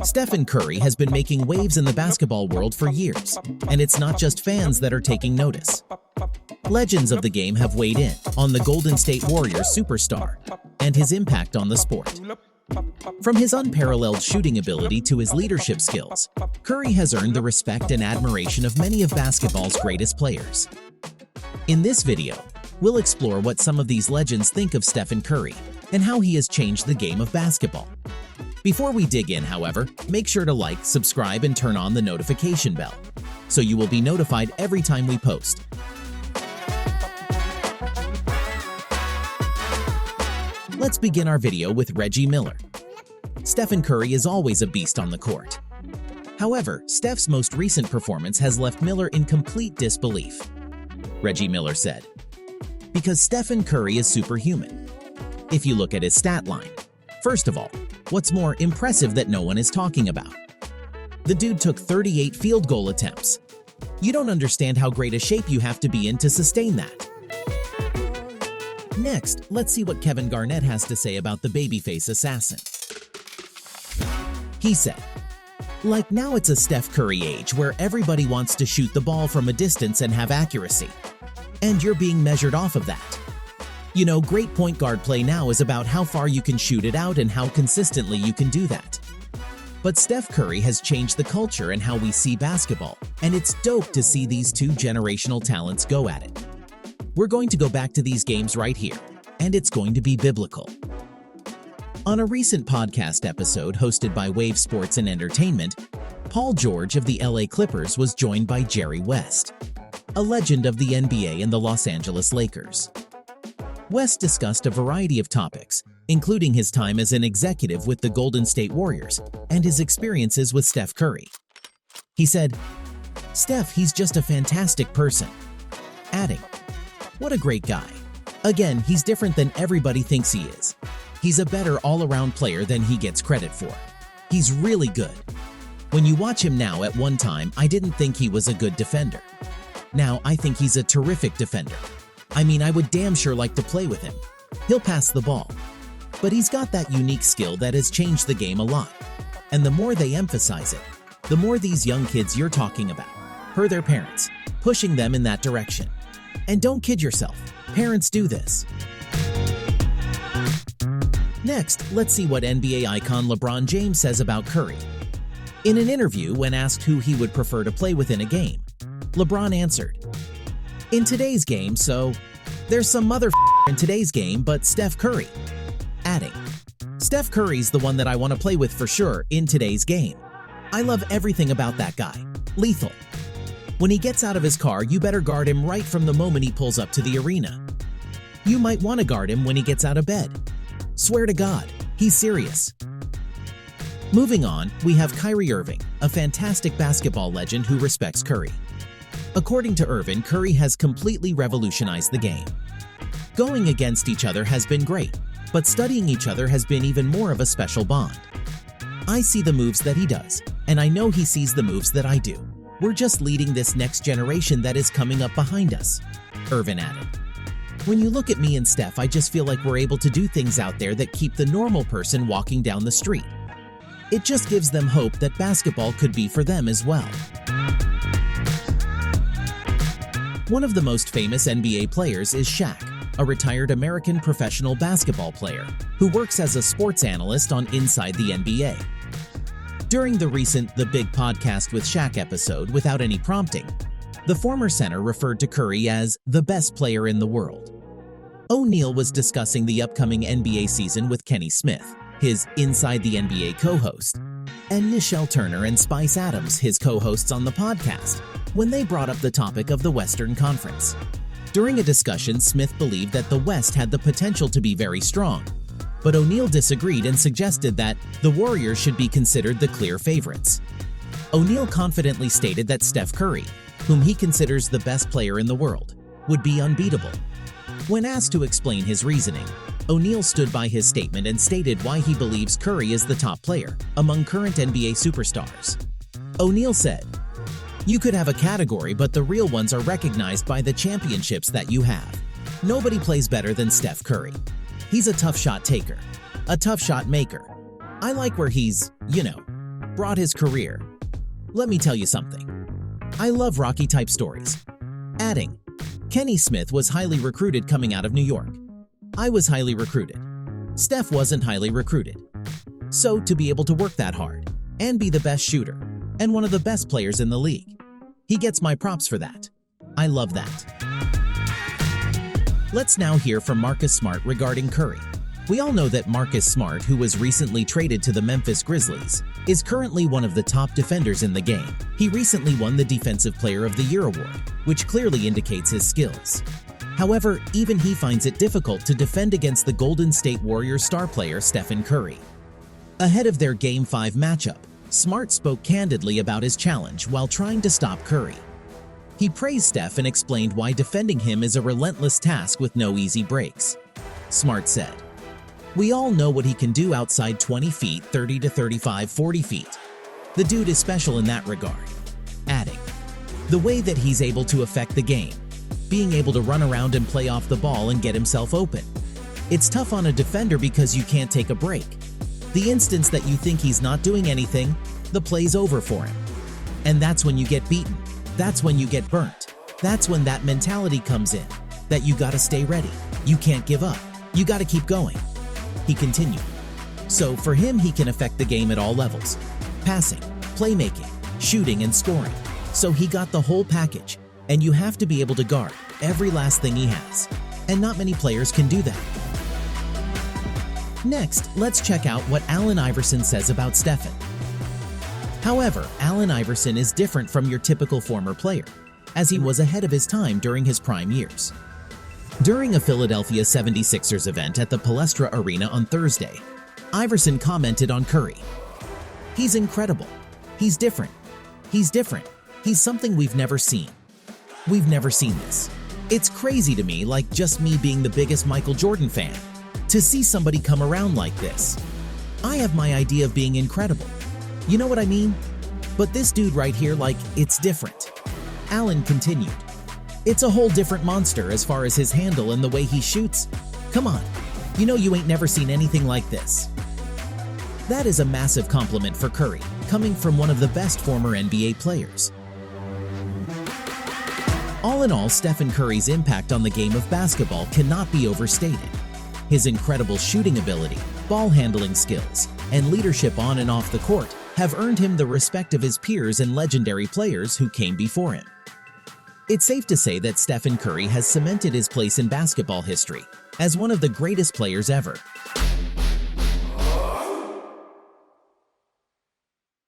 Stephen Curry has been making waves in the basketball world for years, and it's not just fans that are taking notice. Legends of the game have weighed in on the Golden State Warriors superstar and his impact on the sport. From his unparalleled shooting ability to his leadership skills, Curry has earned the respect and admiration of many of basketball's greatest players. In this video, we'll explore what some of these legends think of Stephen Curry and how he has changed the game of basketball. Before we dig in, however, make sure to like, subscribe, and turn on the notification bell, so you will be notified every time we post. Let's begin our video with Reggie Miller. Stephen Curry is always a beast on the court. However, Steph's most recent performance has left Miller in complete disbelief. Reggie Miller said, "Because Stephen Curry is superhuman. If you look at his stat line, first of all, what's more impressive that no one is talking about? The dude took 38 field goal attempts. You don't understand how great a shape you have to be in to sustain that." Next, let's see what Kevin Garnett has to say about the babyface assassin. He said, "Like now it's a Steph Curry age where everybody wants to shoot the ball from a distance and have accuracy. And you're being measured off of that. You know, great point guard play now is about how far you can shoot it out and how consistently you can do that. But Steph Curry has changed the culture and how we see basketball, and it's dope to see these two generational talents go at it. We're going to go back to these games right here, and it's going to be biblical." On a recent podcast episode hosted by Wave Sports and Entertainment, Paul George of the LA Clippers was joined by Jerry West, a legend of the NBA and the Los Angeles Lakers. West discussed a variety of topics, including his time as an executive with the Golden State Warriors and his experiences with Steph Curry. He said, "Steph, he's just a fantastic person," adding, "What a great guy. Again, he's different than everybody thinks he is. He's a better all-around player than he gets credit for. He's really good. When you watch him now, at one time, I didn't think he was a good defender. Now, I think he's a terrific defender. I mean, I would damn sure like to play with him. He'll pass the ball. But he's got that unique skill that has changed the game a lot. And the more they emphasize it, the more these young kids you're talking about, per their parents, pushing them in that direction. And don't kid yourself, parents do this." Next, let's see what NBA icon LeBron James says about Curry. In an interview, when asked who he would prefer to play with in a game, LeBron answered, "In today's game, so there's some in today's game, but Steph Curry," adding, "Steph Curry's the one that I want to play with for sure in today's game. I love everything about that guy. Lethal. When he gets out of his car, you better guard him right from the moment he pulls up to the arena. You might want to guard him when he gets out of bed. Swear to God, he's serious." Moving on, we have Kyrie Irving, a fantastic basketball legend who respects Curry. According to Irvin, Curry has completely revolutionized the game. Going against each other has been great, but studying each other has been even more of a special bond. I see the moves that he does, and I know he sees the moves that I do. We're just leading this next generation that is coming up behind us," Irvin added. "When you look at me and Steph, I just feel like we're able to do things out there that keep the normal person walking down the street. It just gives them hope that basketball could be for them as well." One of the most famous NBA players is Shaq, a retired American professional basketball player who works as a sports analyst on Inside the NBA. During the recent The Big Podcast with Shaq episode, without any prompting, the former center referred to Curry as the best player in the world. O'Neal was discussing the upcoming NBA season with Kenny Smith, his Inside the NBA co-host, and Nichelle Turner and Spice Adams, his co-hosts on the podcast, when they brought up the topic of the Western Conference. During a discussion, Smith believed that the West had the potential to be very strong, but O'Neal disagreed and suggested that the Warriors should be considered the clear favorites. O'Neal confidently stated that Steph Curry, whom he considers the best player in the world, would be unbeatable. When asked to explain his reasoning, O'Neal stood by his statement and stated why he believes Curry is the top player among current NBA superstars. O'Neal said, "You could have a category, but the real ones are recognized by the championships that you have. Nobody plays better than Steph Curry. He's a tough shot taker, a tough shot maker. I like where he's, brought his career. Let me tell you something. I love Rocky-type stories. Adding, Kenny Smith was highly recruited coming out of New York. I was highly recruited. Steph wasn't highly recruited. So to be able to work that hard and be the best shooter and one of the best players in the league, he gets my props for that. I love that. Let's now hear from Marcus Smart regarding Curry. We all know that Marcus Smart, who was recently traded to the Memphis Grizzlies, is currently one of the top defenders in the game. He recently won the Defensive Player of the Year award, which clearly indicates his skills. However, even he finds it difficult to defend against the Golden State Warriors star player Stephen Curry. Ahead of their Game 5 matchup, Smart spoke candidly about his challenge while trying to stop Curry. He praised Steph and explained why defending him is a relentless task with no easy breaks. Smart said, "We all know what he can do outside 20 feet, 30 to 35, 40 feet. The dude is special in that regard." Adding, "The way that he's able to affect the game, being able to run around and play off the ball and get himself open. It's tough on a defender because you can't take a break. The instance that you think he's not doing anything, the play's over for him. And that's when you get beaten. That's when you get burnt. That's when that mentality comes in, that you gotta stay ready. You can't give up. You gotta keep going." He continued. So for him, he can affect the game at all levels: passing, playmaking, shooting, and scoring. So he got the whole package, and you have to be able to guard every last thing he has. And not many players can do that. Next, let's check out what Allen Iverson says about Stephen. However, Allen Iverson is different from your typical former player, as he was ahead of his time during his prime years. During a Philadelphia 76ers event at the Palestra Arena on Thursday, Iverson commented on Curry. "He's incredible. He's different. He's different. He's something we've never seen. We've never seen this. It's crazy to me, like just me being the biggest Michael Jordan fan, to see somebody come around like this. I have my idea of being incredible. You know what I mean? But this dude right here, like, it's different." Allen continued, "It's a whole different monster as far as his handle and the way he shoots. Come on, you know you ain't never seen anything like this." That is a massive compliment for Curry, coming from one of the best former NBA players. All in all, Stephen Curry's impact on the game of basketball cannot be overstated. His incredible shooting ability, ball handling skills, and leadership on and off the court have earned him the respect of his peers and legendary players who came before him. It's safe to say that Stephen Curry has cemented his place in basketball history as one of the greatest players ever.